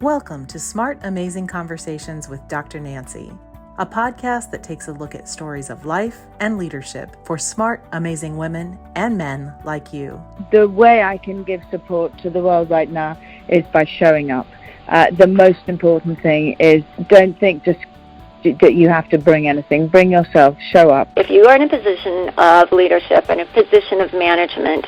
Welcome to Smart, Amazing Conversations with Dr. Nancy, a podcast that takes a look at stories of life and leadership for smart, amazing women and men like you. The way I can give support to the world right now is by showing up. The most important thing is don't think just that you have to bring anything. Bring yourself, show up. If you are in a position of leadership and a position of management,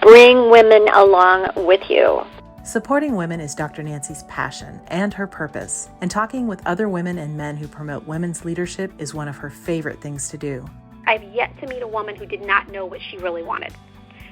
bring women along with you. Supporting women is Dr. Nancy's passion and her purpose, and talking with other women and men who promote women's leadership is one of her favorite things to do. I've yet to meet a woman who did not know what she really wanted.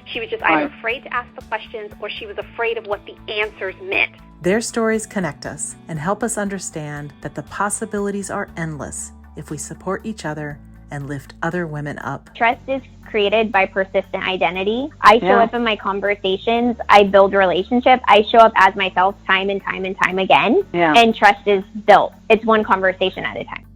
She was just either afraid to ask the questions or she was afraid of what the answers meant. Their stories connect us and help us understand that the possibilities are endless if we support each other and lift other women up. Trust is created by persistent identity. I show up in my conversations. I build relationships. I show up as myself time and time and time again. And trust is built. It's one conversation at a time.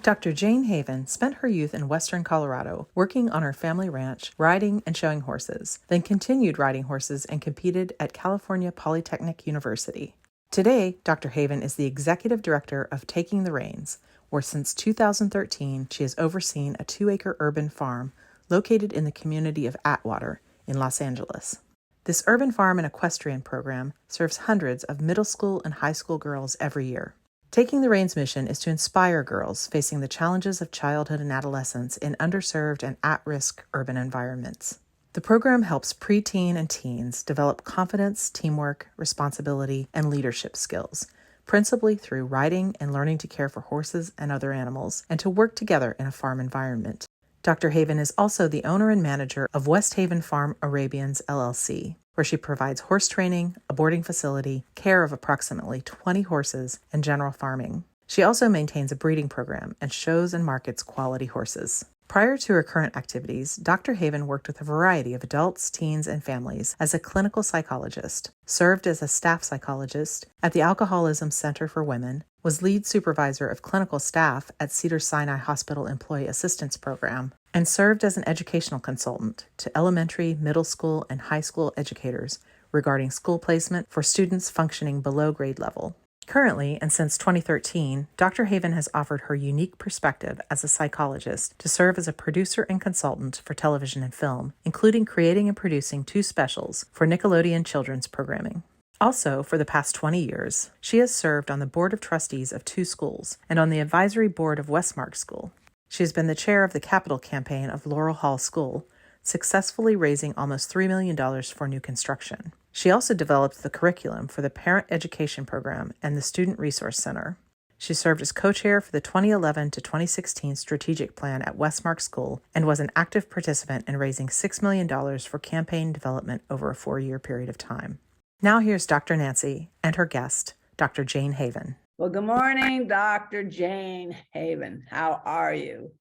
Dr. Jane Haven spent her youth in western Colorado working on her family ranch, riding and showing horses, then continued riding horses and competed at California Polytechnic University. Today, Dr. Haven is the executive director of Taking the Reins, where since 2013 she has overseen a 2-acre urban farm located in the community of Atwater in Los Angeles. This urban farm and equestrian program serves hundreds of middle school and high school girls every year. Taking the Reins' mission is to inspire girls facing the challenges of childhood and adolescence in underserved and at-risk urban environments. The program helps preteen and teens develop confidence, teamwork, responsibility, and leadership skills, principally through riding and learning to care for horses and other animals, and to work together in a farm environment. Dr. Haven is also the owner and manager of West Haven Farm Arabians, LLC, where she provides horse training, a boarding facility, care of approximately 20 horses, and general farming. She also maintains a breeding program and shows and markets quality horses. Prior to her current activities, Dr. Haven worked with a variety of adults, teens, and families as a clinical psychologist, served as a staff psychologist at the Alcoholism Center for Women, was lead supervisor of clinical staff at Cedars-Sinai Hospital Employee Assistance Program, and served as an educational consultant to elementary, middle school, and high school educators regarding school placement for students functioning below grade level. Currently, and since 2013, Dr. Haven has offered her unique perspective as a psychologist to serve as a producer and consultant for television and film, including creating and producing 2 specials for Nickelodeon children's programming. Also, for the past 20 years, she has served on the board of trustees of 2 schools and on the advisory board of Westmark School. She has been the chair of the capital campaign of Laurel Hall School, successfully raising almost $3 million for new construction. She also developed the curriculum for the Parent Education Program and the Student Resource Center. She served as co-chair for the 2011 to 2016 strategic plan at Westmark School and was an active participant in raising $6 million for campaign development over a 4-year period of time. Now here's Dr. Nancy and her guest, Dr. Jane Haven. Well, good morning, Dr. Jane Haven. How are you?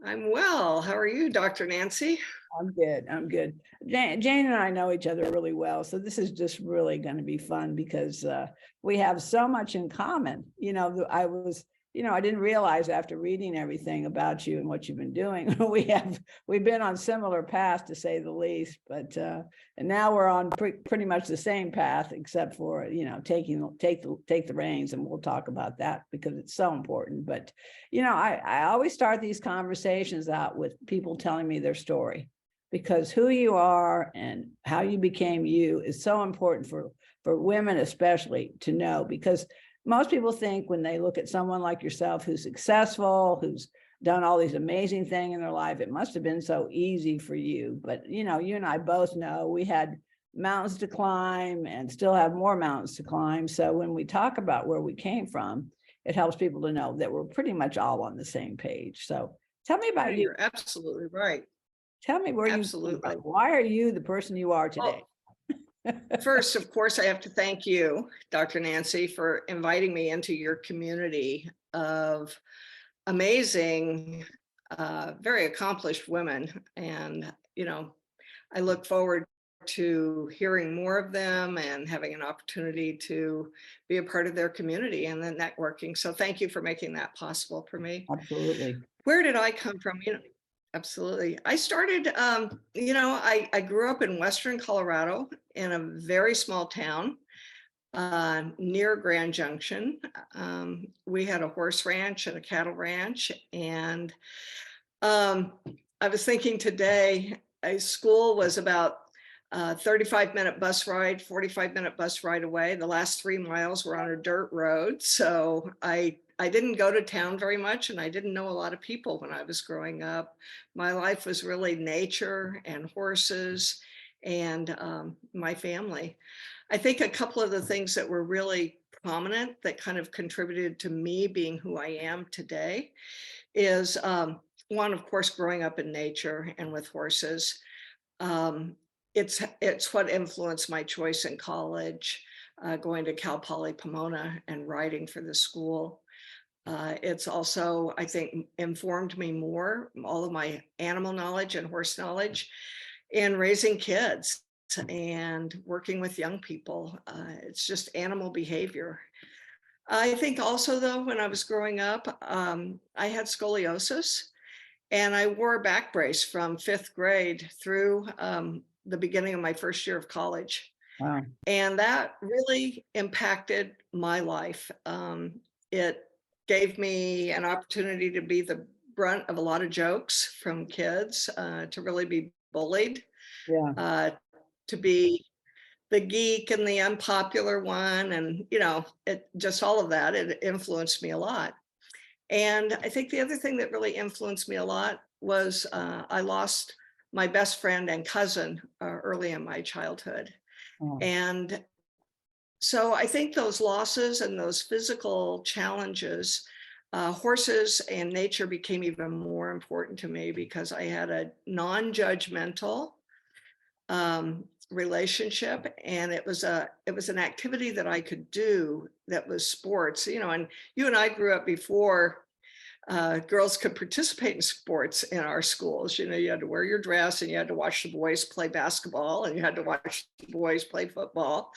I'm well. How are you, Dr. Nancy? I'm good. Jane and I know each other really well, so this is just really going to be fun because we have so much in common. I didn't realize after reading everything about you and what you've been doing, we've been on similar paths to say the least, but and now we're on pretty much the same path, except for take the reins, and we'll talk about that because it's so important. But I always start these conversations out with people telling me their story, because who you are and how you became you is so important for women especially to know, because most people think when they look at someone like yourself who's successful, who's done all these amazing things in their life, it must have been so easy for you. But, you and I both know we had mountains to climb and still have more mountains to climb. So when we talk about where we came from, it helps people to know that we're pretty much all on the same page. So tell me about you. You're absolutely right. Tell me where Absolutely. Why are you the person you are today? First, of course, I have to thank you, Dr. Nancy, for inviting me into your community of amazing, very accomplished women. And, I look forward to hearing more of them and having an opportunity to be a part of their community and the networking. So thank you for making that possible for me. Absolutely. Where did I come from? Absolutely. I started, I grew up in Western Colorado in a very small town. near Grand Junction. We had a horse ranch and a cattle ranch. And I was thinking today, a school was about 35-minute bus ride, 45-minute bus ride away. The last 3 miles were on a dirt road. So I didn't go to town very much, and I didn't know a lot of people when I was growing up. My life was really nature and horses and my family. I think a couple of the things that were really prominent that kind of contributed to me being who I am today is one, of course, growing up in nature and with horses. It's what influenced my choice in college, going to Cal Poly Pomona and writing for the school. It's also, I think, informed me more, all of my animal knowledge and horse knowledge in raising kids and working with young people. It's just animal behavior. I think also, though, when I was growing up, I had scoliosis, and I wore a back brace from 5th grade through the beginning of my first year of college. Wow. And that really impacted my life. It gave me an opportunity to be the brunt of a lot of jokes from kids, to really be bullied, to be the geek and the unpopular one. And, it just all of that, it influenced me a lot. And I think the other thing that really influenced me a lot was I lost my best friend and cousin early in my childhood. Oh. And so I think those losses and those physical challenges, horses and nature became even more important to me because I had a non-judgmental relationship, and it was an activity that I could do that was sports, and you and I grew up before girls could participate in sports in our schools. You had to wear your dress, and you had to watch the boys play basketball, and you had to watch the boys play football.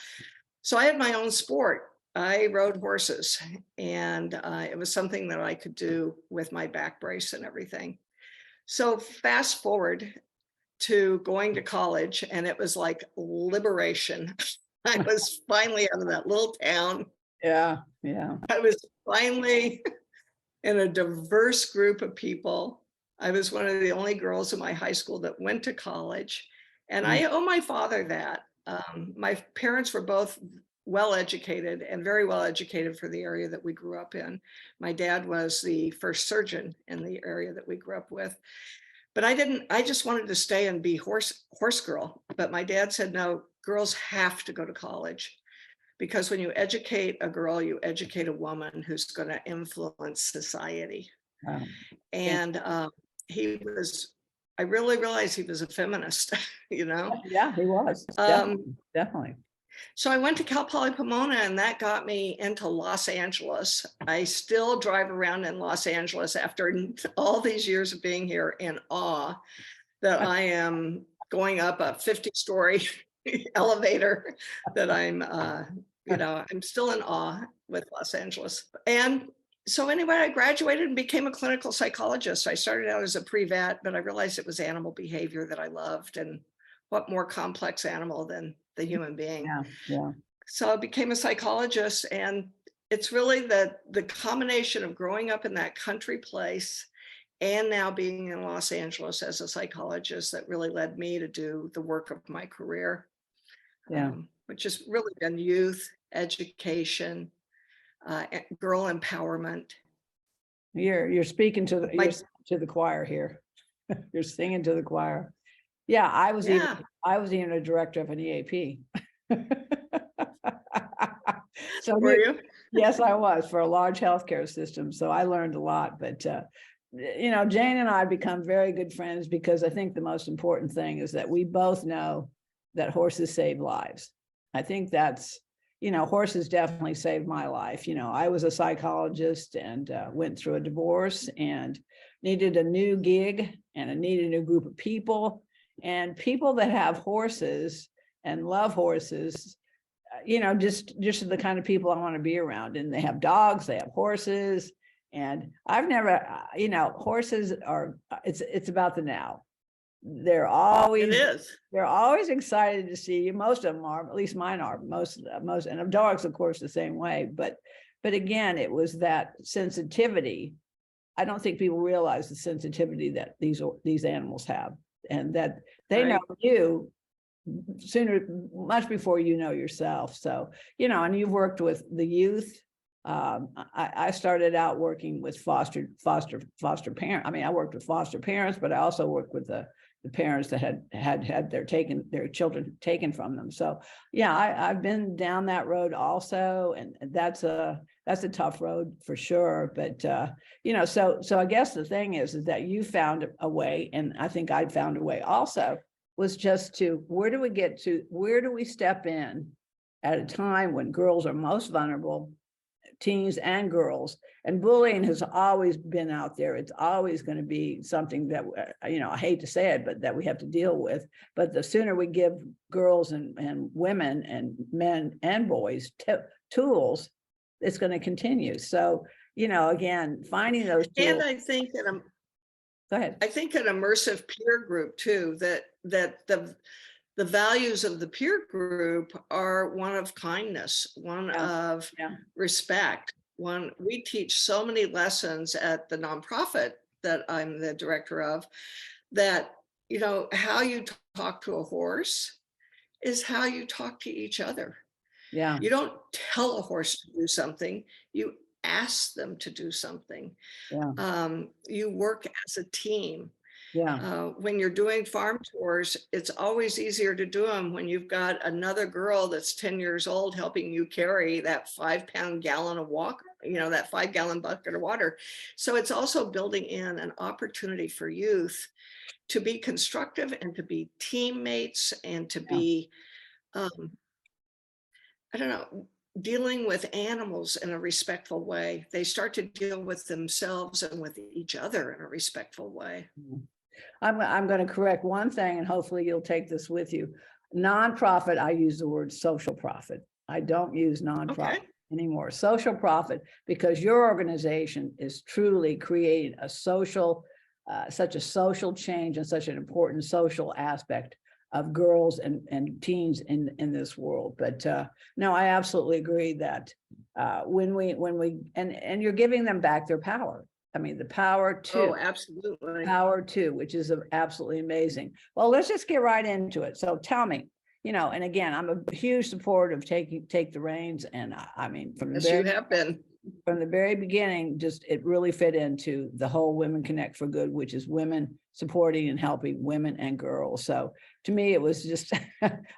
So I had my own sport. I rode horses, and it was something that I could do with my back brace and everything. So fast forward to going to college, and it was like liberation. I was finally out of that little town. Yeah. I was finally in a diverse group of people. I was one of the only girls in my high school that went to college, and I owe my father that. My parents were both well-educated and very well-educated for the area that we grew up in. My dad was the first surgeon in the area that we grew up with. But I just wanted to stay and be horse girl. But my dad said, no, girls have to go to college, because when you educate a girl, you educate a woman who's going to influence society. Wow. And I really realized he was a feminist, Yeah, he was. Definitely. So I went to Cal Poly Pomona, and that got me into Los Angeles. I still drive around in Los Angeles after all these years of being here in awe that I am going up a 50-story elevator, that I'm still in awe with Los Angeles. And so anyway, I graduated and became a clinical psychologist. I started out as a pre-vet, but I realized it was animal behavior that I loved, and what more complex animal than the human being. Yeah. So I became a psychologist, and it's really the combination of growing up in that country place and now being in Los Angeles as a psychologist that really led me to do the work of my career, which has really been youth education, girl empowerment. You're speaking to the choir here. You're singing to the choir. Yeah, I was even a director of an EAP. So were you? Yes, I was, for a large healthcare system. So I learned a lot. But Jane and I become very good friends because I think the most important thing is that we both know that horses save lives. I think that's, horses definitely saved my life. I was a psychologist and went through a divorce and needed a new gig, and I needed a new group of people. And people that have horses and love horses, just the kind of people I want to be around. And they have dogs, they have horses. And I've never, horses are, it's about the now. they're always excited to see you. Most of them are, at least mine are, most, and dogs, of course, the same way. But again, it was that sensitivity. I don't think people realize the sensitivity that these animals have, and that they know you sooner, much before you know yourself. So, and you've worked with the youth. I started out working with foster parents. I mean, I worked with foster parents, but I also worked with the parents that had their children taken from them. So yeah, I've been down that road also, and that's a tough road for sure. But so I guess the thing is that you found a way, and I think I found a way also, was just to where do we step in at a time when girls are most vulnerable, teens and girls, and bullying has always been out there. It's always going to be something that, I hate to say it, but that we have to deal with. But the sooner we give girls and women and men and boys tools, it's going to continue. So, again, finding those tools. And I think that go ahead. I think an immersive peer group too, that the values of the peer group are one of kindness, one of respect. We teach so many lessons at the nonprofit that I'm the director of, that, how you talk to a horse is how you talk to each other. Yeah. You don't tell a horse to do something, you ask them to do something. Yeah. You work as a team. Yeah. When you're doing farm tours, it's always easier to do them when you've got another girl that's 10 years old helping you carry that 5-pound gallon of water, that 5-gallon bucket of water. So it's also building in an opportunity for youth to be constructive and to be teammates and to be, dealing with animals in a respectful way. They start to deal with themselves and with each other in a respectful way. I'm going to correct one thing, and hopefully you'll take this with you. Nonprofit, I use the word social profit. I don't use nonprofit anymore. Social profit, because your organization is truly creating a social, such a social change and such an important social aspect of girls and teens in this world. But no, I absolutely agree that when we and you're giving them back their power. I mean, the power to power to, which is absolutely amazing. Well, let's just get right into it. So tell me, and again, I'm a huge supporter of Take the Reins, and I mean, from the very beginning, just it really fit into the whole Women Connect for Good, which is women supporting and helping women and girls. So to me, it was just,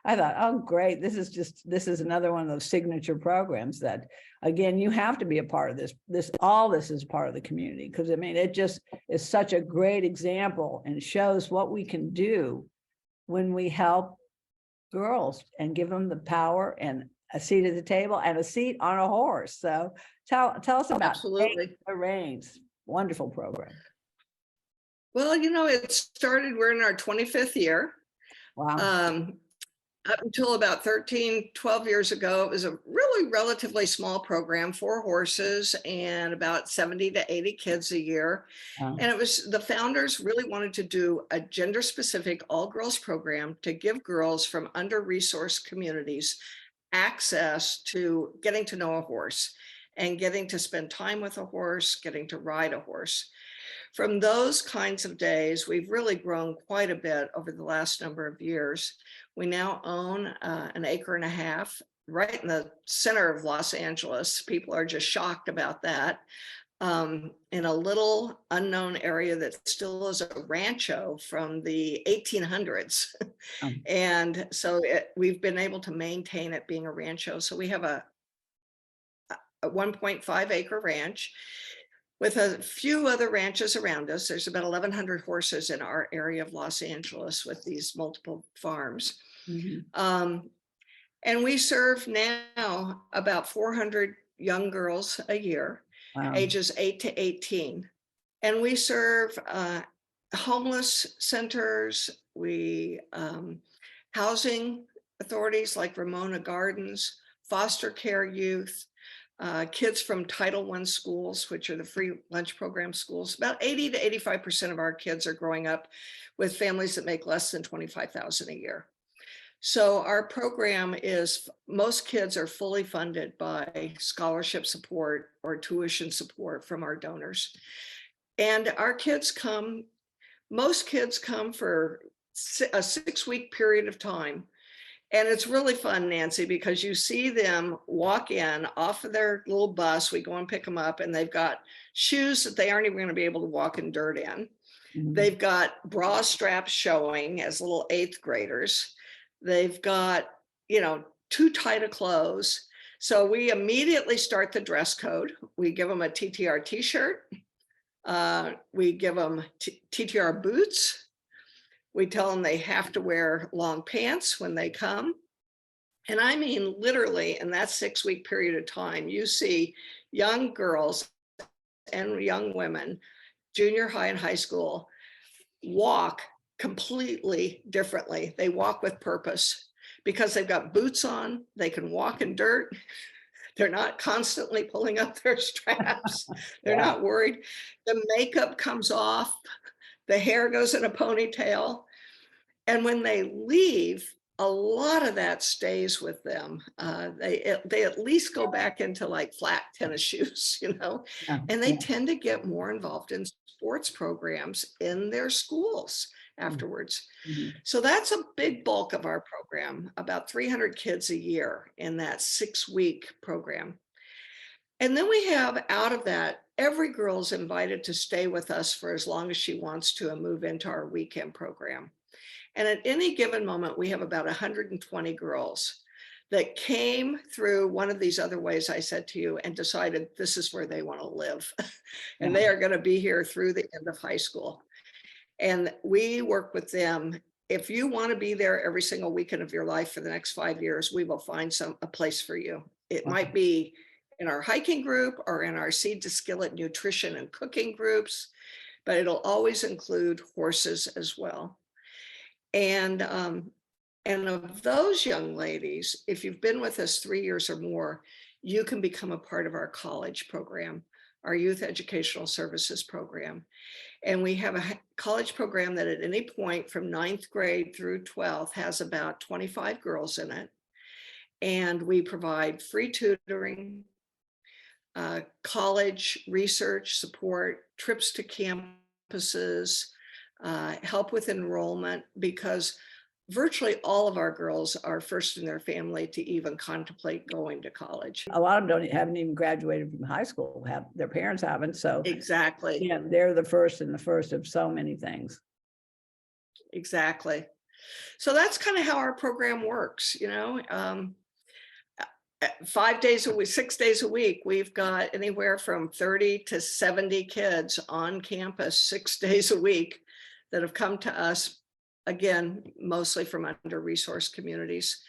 I thought, oh, great. This is another one of those signature programs that, again, you have to be a part of this. All this is part of the community, because I mean, it just is such a great example and shows what we can do when we help girls and give them the power and a seat at the table and a seat on a horse. So tell us about Taking the Reins. Wonderful program. Well, it started, we're in our 25th year. Wow. Up until about 12 years ago, it was a really relatively small program, 4 horses and about 70 to 80 kids a year. Wow. And it was, the founders really wanted to do a gender specific all girls program to give girls from under-resourced communities access to getting to know a horse and getting to spend time with a horse, getting to ride a horse. From those kinds of days, we've really grown quite a bit over the last number of years. We now own an 1.5 acres right in the center of Los Angeles. People are just shocked about that. In a little unknown area that still is a rancho from the 1800s. And so we've been able to maintain it being a rancho. So we have a 1.5 acre ranch with a few other ranches around us. There's about 1,100 horses in our area of Los Angeles with these multiple farms. Mm-hmm. And we serve now about 400 young girls a year, ages 8 to 18. And we serve homeless centers, housing authorities like Ramona Gardens, foster care youth, kids from Title I schools, which are the free lunch program schools. About 80 to 85% of our kids are growing up with families that make less than $25,000 a year. So our program is, most kids are fully funded by scholarship support or tuition support from our donors. And our kids come, most kids come for a 6-week period of time. And it's really fun, Nancy, because you see them walk in off of their little bus. We go and pick them up, and they've got shoes that they aren't even going to be able to walk in dirt in. They've got bra straps showing as little 8th graders. They've got, too tight of clothes. So we immediately start the dress code. We give them a TTR t-shirt. We give them TTR boots. We tell them they have to wear long pants when they come. And I mean, literally in that 6-week period of time, you see young girls and young women, junior high and high school, walk completely differently. They walk with purpose because they've got boots on. They can walk in dirt. They're not constantly pulling up their straps. They're not worried. The makeup comes off. The hair goes in a ponytail. And when they leave, a lot of that stays with them. They at least go back into like flat tennis shoes, and they tend to get more involved in sports programs in their schools afterwards. So that's a big bulk of our program, about 300 kids a year in that 6-week program. And then we have, out of that, every girl's invited to stay with us for as long as she wants to and move into our weekend program. And at any given moment, we have about 120 girls that came through one of these other ways I said to you and decided this is where they want to live. And they are going to be here through the end of high school. And we work with them. If you want to be there every single weekend of your life for the next 5 years, we will find a place for you. It might be in our hiking group or in our Seed to Skillet nutrition and cooking groups, but it'll always include horses as well. And of those young ladies, if you've been with us 3 years or more, you can become a part of our college program, our youth educational services program. And we have a college program that at any point from 9th grade through 12th has about 25 girls in it. And we provide free tutoring, college research support, trips to campuses, help with enrollment, because virtually all of our girls are first in their family to even contemplate going to college. A lot of them haven't even graduated from high school, their parents haven't. So exactly, they're the first of so many things. Exactly. So that's kind of how our program works. 5 days a week, 6 days a week, we've got anywhere from 30 to 70 kids on campus 6 days a week that have come to us, again, mostly from under-resourced communities.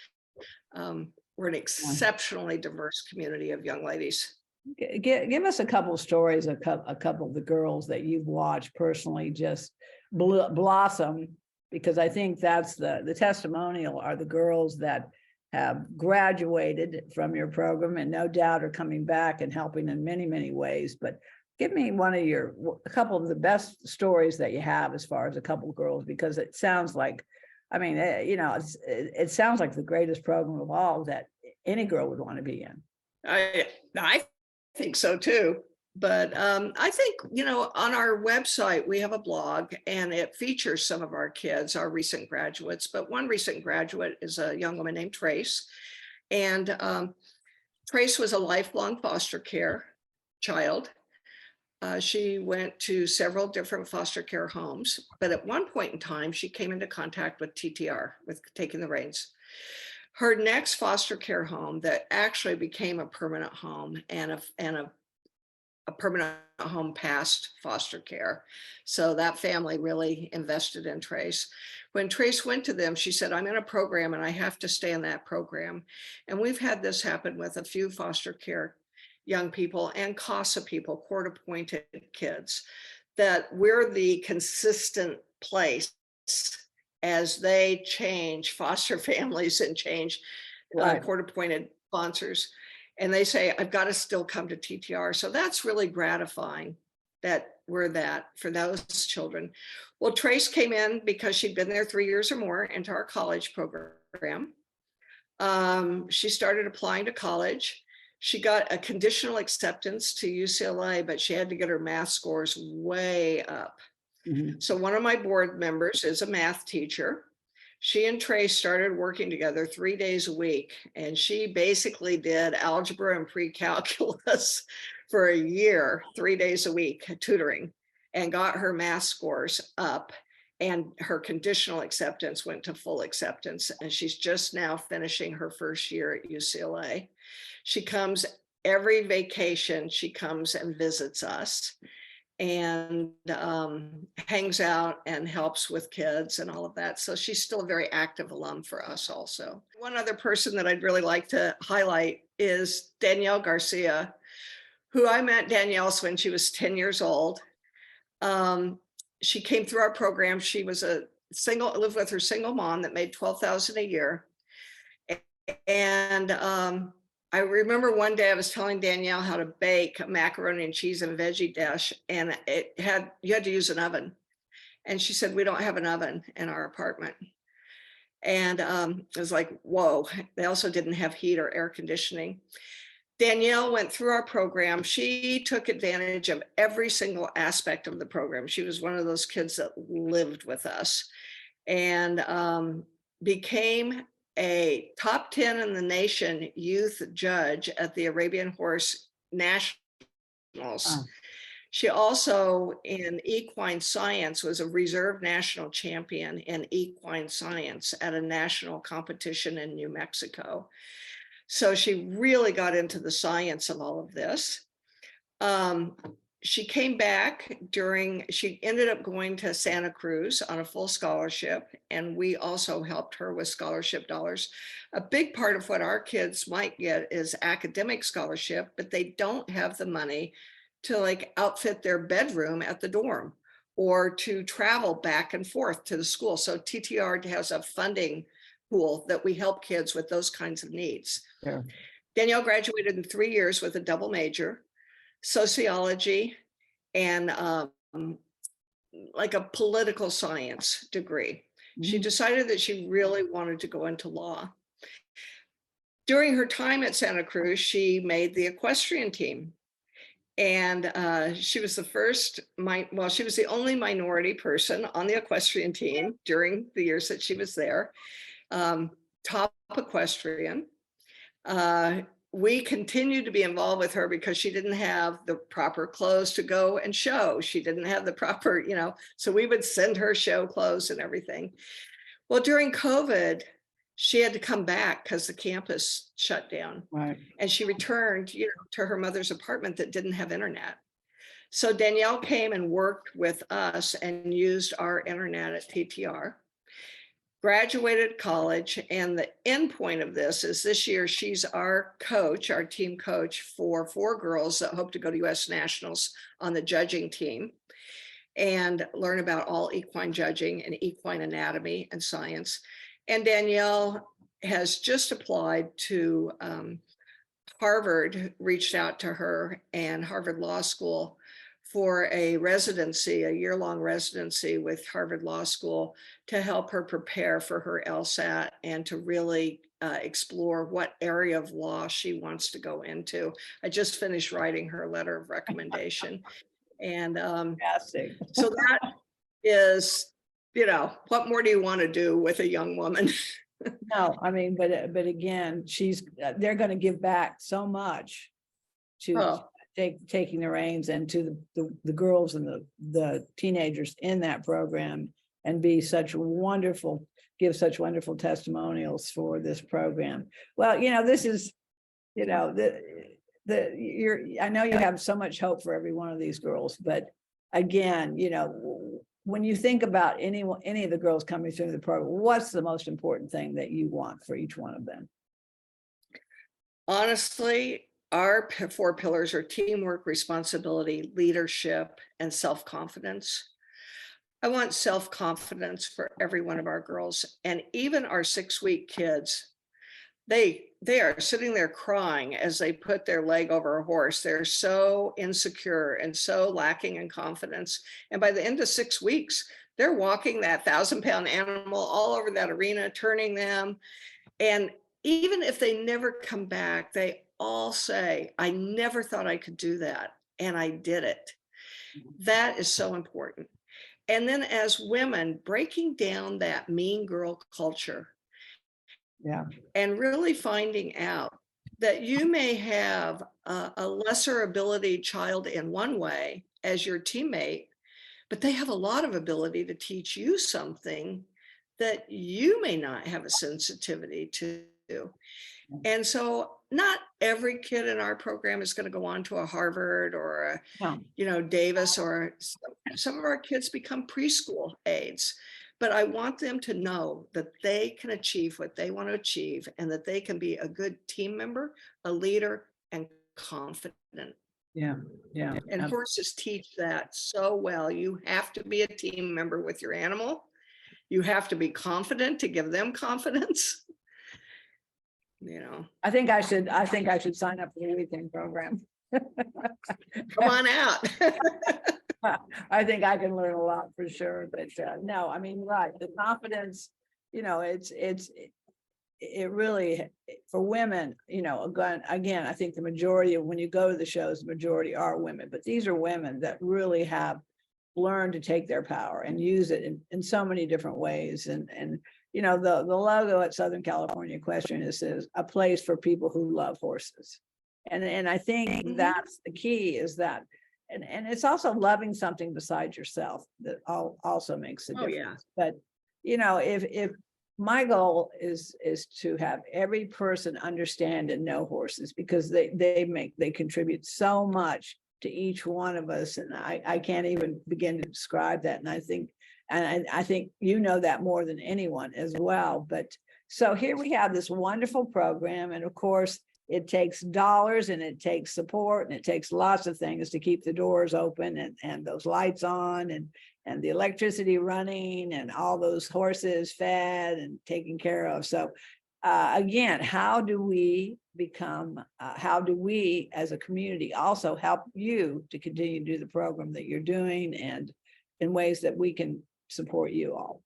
We're an exceptionally diverse community of young ladies. Give us a couple of stories, a couple of the girls that you've watched personally just blossom, because I think that's the testimonial are the girls that have graduated from your program and no doubt are coming back and helping in many, many ways. But give me a couple of the best stories that you have as far as a couple of girls, because it sounds like, it sounds like the greatest program of all that any girl would want to be in. I think so too. But I think, on our website, we have a blog and it features some of our kids, our recent graduates. But one recent graduate is a young woman named Trace. And Trace was a lifelong foster care child. She went to several different foster care homes. But at one point in time, she came into contact with TTR, with Taking the Reins. Her next foster care home that actually became a permanent home and a permanent home past foster care. So that family really invested in Trace. When Trace went to them, she said, I'm in a program and I have to stay in that program. And we've had this happen with a few foster care young people and CASA people, court-appointed kids, that we're the consistent place as they change foster families and change court-appointed sponsors. And they say, I've got to still come to TTR. So that's really gratifying that we're that for those children. Well, Trace came in because she'd been there 3 years or more into our college program. She started applying to college. She got a conditional acceptance to UCLA, but she had to get her math scores way up. Mm-hmm. So one of my board members is a math teacher. She and Trace started working together 3 days a week, and she basically did algebra and pre-calculus for a year, 3 days a week, tutoring, and got her math scores up, and her conditional acceptance went to full acceptance, and she's just now finishing her first year at UCLA. She comes every vacation, she comes and visits us, and hangs out and helps with kids and all of that. So she's still a very active alum for us also. One other person that I'd really like to highlight is Danielle Garcia, who I met Danielle when she was 10 years old. She came through our program. She was lived with her single mom that made $12,000 a year. And I remember one day I was telling Danielle how to bake a macaroni and cheese and veggie dish, and you had to use an oven. And she said, we don't have an oven in our apartment. And it was like, whoa, they also didn't have heat or air conditioning. Danielle went through our program. She took advantage of every single aspect of the program. She was one of those kids that lived with us, and became a top 10 in the nation youth judge at the Arabian Horse Nationals. Oh. She also, in equine science, was a reserve national champion in equine science at a national competition in New Mexico. So she really got into the science of all of this. She came back she ended up going to Santa Cruz on a full scholarship, and we also helped her with scholarship dollars. A big part of what our kids might get is academic scholarship, but they don't have the money to outfit their bedroom at the dorm or to travel back and forth to the school. So TTR has a funding pool that we help kids with those kinds of needs. Yeah. Danielle graduated in 3 years with a double major, sociology, and a political science degree. Mm-hmm. She decided that she really wanted to go into law. During her time at Santa Cruz, she made the equestrian team. And she was she was the only minority person on the equestrian team during the years that she was there. Top equestrian. We continued to be involved with her because she didn't have the proper clothes to go and show. She didn't have the proper, so we would send her show clothes and everything. Well, during COVID, she had to come back because the campus shut down. Right. And she returned, to her mother's apartment that didn't have internet. So Danielle came and worked with us and used our internet at TTR. Graduated college, and the end point of this is this year she's our coach, our team coach for 4 girls that hope to go to U.S. Nationals on the judging team and learn about all equine judging and equine anatomy and science. And Danielle has just applied to Harvard, reached out to her and Harvard Law School for a residency, a year-long residency with Harvard Law School to help her prepare for her LSAT and to really explore what area of law she wants to go into. I just finished writing her letter of recommendation. And so that is, what more do you want to do with a young woman? No, I mean, but again, they're going to give back so much to taking the reins and to the girls and the teenagers in that program, and give such wonderful testimonials for this program. Well, this is, I know you have so much hope for every one of these girls, but again, when you think about any of the girls coming through the program, what's the most important thing that you want for each one of them? Honestly, our 4 pillars are teamwork, responsibility, leadership, and self-confidence. I want self-confidence for every one of our girls, and even our 6-week kids. they are sitting there crying as they put their leg over a horse. They're so insecure and so lacking in confidence. And by the end of 6 weeks, they're walking that 1,000-pound animal all over that arena, turning them. And even if they never come back, they all say, I never thought I could do that. And I did it. That is so important. And then as women, breaking down that mean girl culture. Yeah. And really finding out that you may have a lesser ability child in one way as your teammate, but they have a lot of ability to teach you something that you may not have a sensitivity to. And so not every kid in our program is going to go on to a Harvard or a, Davis, or some of our kids become preschool aides. But I want them to know that they can achieve what they want to achieve and that they can be a good team member, a leader, and confident. Yeah. And horses teach that so well. You have to be a team member with your animal. You have to be confident to give them confidence. I think I should sign up for the weekend program. Come on out. I think I can learn a lot for sure, but no, I mean, right. The confidence, it really, for women, again, I think the majority of, when you go to the shows, the majority are women, but these are women that really have learned to take their power and use it in so many different ways. And the logo at Southern California Equestrian says a place for people who love horses. And I think that's the key, is that, and it's also loving something besides yourself that also makes a difference. But if my goal is to have every person understand and know horses, because they contribute so much to each one of us, and I can't even begin to describe that. And I think that more than anyone as well. But so here we have this wonderful program, and of course it takes dollars, and it takes support, and it takes lots of things to keep the doors open and those lights on and the electricity running and all those horses fed and taken care of. So again, how do we as a community also help you to continue to do the program that you're doing, and in ways that we can support you all?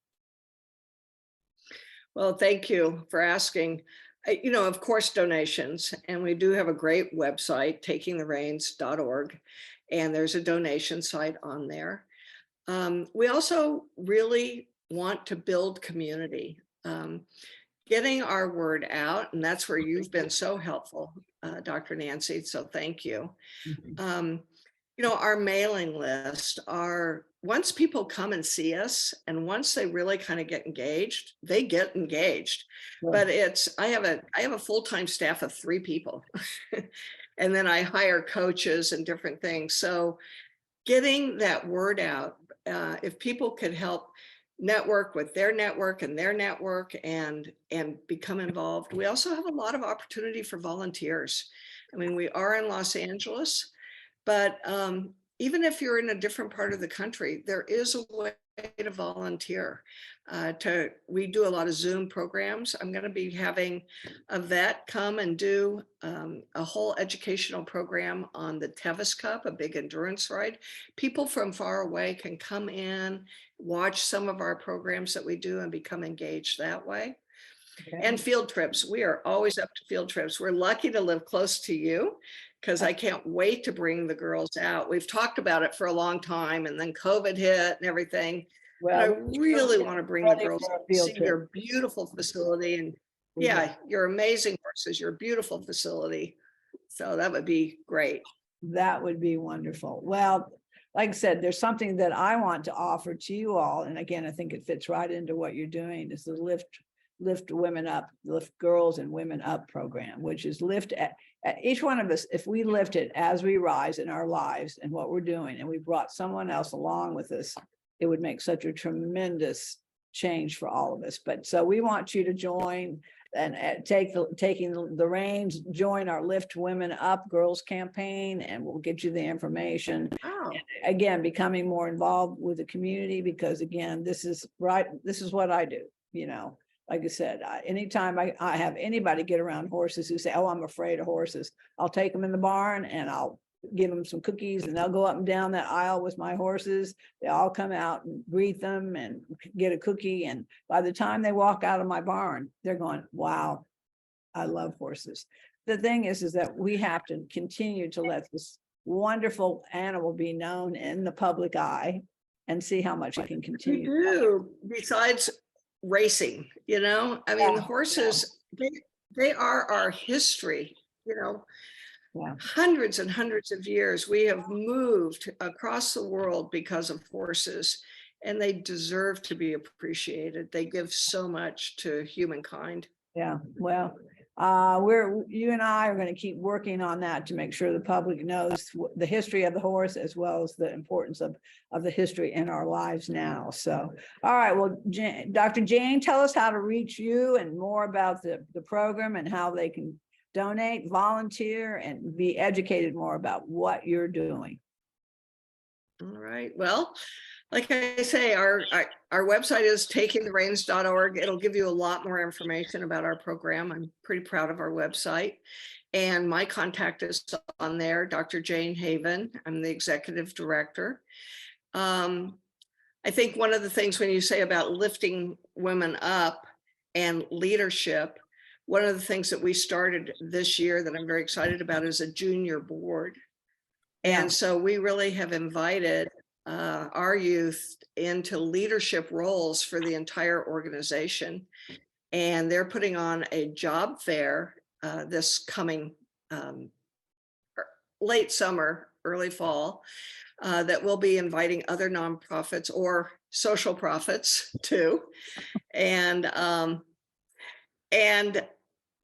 Well, thank you for asking. Of course, donations, and we do have a great website, takingthereins.org, and there's a donation site on there. We also really want to build community, getting our word out, and that's where you've been so helpful, Dr. Nancy, so thank you. Our mailing list once people come and see us, and once they really kind of get engaged, they get engaged. Yeah. But I have a full-time staff of 3 people, and then I hire coaches and different things. So getting that word out, if people could help network with their network and become involved. We also have a lot of opportunity for volunteers. I mean, we are in Los Angeles, but even if you're in a different part of the country, there is a way to volunteer. We do a lot of Zoom programs. I'm going to be having a vet come and do a whole educational program on the Tevis Cup, a big endurance ride. People from far away can come in, watch some of our programs that we do, and become engaged that way. Okay. And field trips. We are always up to field trips. We're lucky to live close to you, because I can't wait to bring the girls out. We've talked about it for a long time, and then COVID hit and everything. Well, I really want to bring the girls to see your beautiful facility. And yeah, your amazing horses, your beautiful facility. So that would be great. That would be wonderful. Well, like I said, there's something that I want to offer to you all. And again, I think it fits right into what you're doing, is the Lift Women Up, Lift Girls and Women Up program, which is lift at each one of us. If we lift it as we rise in our lives and what we're doing, and we brought someone else along with us, it would make such a tremendous change for all of us. But so we want you to join and taking the reins, join our Lift Women Up Girls campaign, and we'll get you the information. Oh. Again, becoming more involved with the community, because again, this is what I do, like I said, anytime I have anybody get around horses who say, oh, I'm afraid of horses, I'll take them in the barn and I'll give them some cookies and they'll go up and down that aisle with my horses. They all come out and greet them and get a cookie. And by the time they walk out of my barn, they're going, wow, I love horses. The thing is that we have to continue to let this wonderful animal be known in the public eye and see how much it can continue. We do, besides racing, you know, I mean, the horses, they are our history, you know. Hundreds and hundreds of years we have moved across the world because of horses, and they deserve to be appreciated. They give so much to humankind. Yeah, well, you and I are going to keep working on that to make sure the public knows the history of the horse as well as the importance of the history in our lives now. So, all right, well, Dr. Jane, tell us how to reach you and more about the program and how they can donate, volunteer, and be educated more about what you're doing. All right. Well, like I say, our website is takingthereins.org. It'll give you a lot more information about our program. I'm pretty proud of our website. And my contact is on there, Dr. Jane Haven. I'm the executive director. I think one of the things when you say about lifting women up and leadership, one of the things that we started this year that I'm very excited about is a junior board. And so we really have invited our youth into leadership roles for the entire organization. And they're putting on a job fair this coming late summer, early fall, that will be inviting other nonprofits or social profits too. And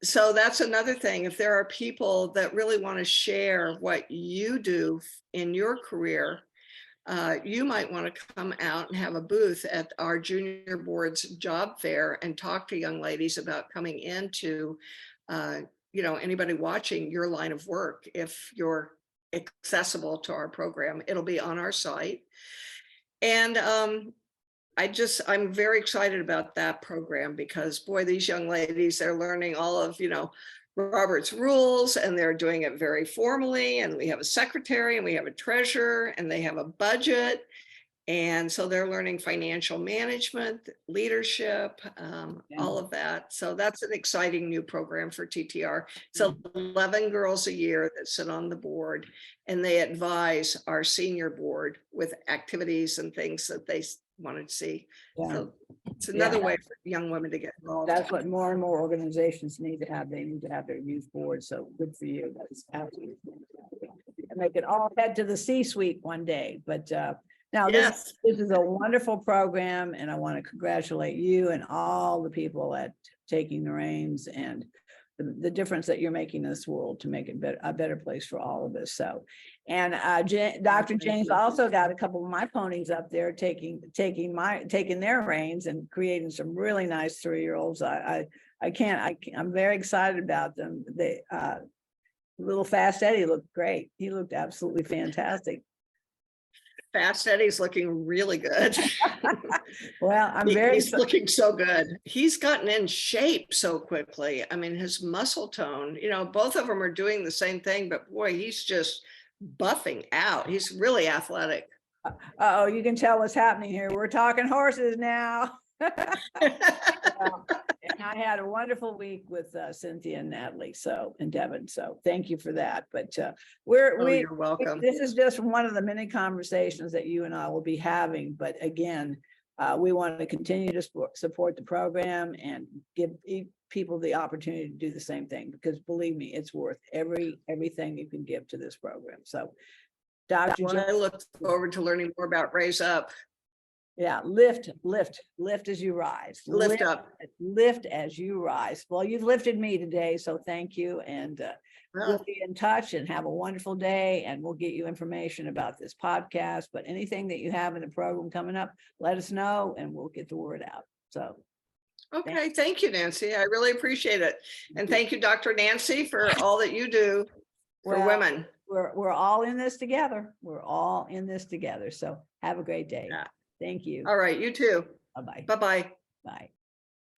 so that's another thing. If there are people that really want to share what you do in your career, you might want to come out and have a booth at our junior board's job fair and talk to young ladies about coming into, you know, anybody watching your line of work. If you're accessible to our program, it'll be on our site. And I'm very excited about that program because boy, these young ladies, they're learning all of, you know, Robert's rules, and they're doing it very formally. And we have a secretary and we have a treasurer and they have a budget. And so they're learning financial management, leadership, all of that. So that's an exciting new program for TTR. So 11 girls a year that sit on the board, and they advise our senior board with activities and things that they wanted to see. So it's another way for young women to get involved. That's what more and more organizations need to have. They need to have their youth board. So good for you. That's absolutely fantastic. And they can all head to the C-suite one day. But now this is a wonderful program, and I want to congratulate you and all the people at Taking the Reins and the difference that you're making in this world to make it a better place for all of us. So, and Dr. James also got a couple of my ponies up there taking their reins and creating some really nice 3-year-olds. I'm very excited about them. They little Fast Eddie looked great. He looked absolutely fantastic. Fast Eddie's looking really good. Well, he's looking so good. He's gotten in shape so quickly. I mean, his muscle tone, you know, both of them are doing the same thing, but boy, he's just buffing out. He's really athletic. Oh, you can tell what's happening here. We're talking horses now. And I had a wonderful week with Cynthia and Natalie, and Devin. So thank you for that. But you're welcome. This is just one of the many conversations that you and I will be having. But again, we want to continue to support the program and give people the opportunity to do the same thing, because believe me, it's worth everything you can give to this program. So, Dr. I look forward to learning more about Raise Up. Yeah, lift as you rise. Lift up. Lift as you rise. Well, you've lifted me today, so thank you. And we'll be in touch and have a wonderful day. And we'll get you information about this podcast. But anything that you have in the program coming up, let us know and we'll get the word out. So. Okay, thank you, Nancy. I really appreciate it. And thank you, Dr. Nancy, for all that you do for women. We're all in this together. We're all in this together. So have a great day. Thank you. All right, you too. Bye-bye. Bye-bye. Bye.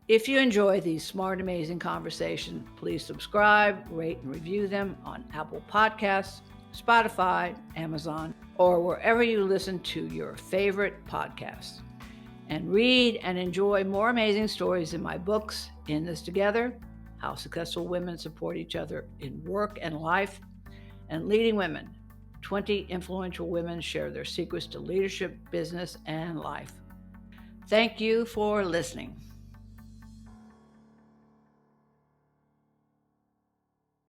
If you enjoy these smart, amazing conversations, please subscribe, rate, and review them on Apple Podcasts, Spotify, Amazon, or wherever you listen to your favorite podcasts. And read and enjoy more amazing stories in my books, In This Together, How Successful Women Support Each Other in Work and Life, and Leading Women, 20 Influential Women Share Their Secrets to Leadership, Business, and Life. Thank you for listening.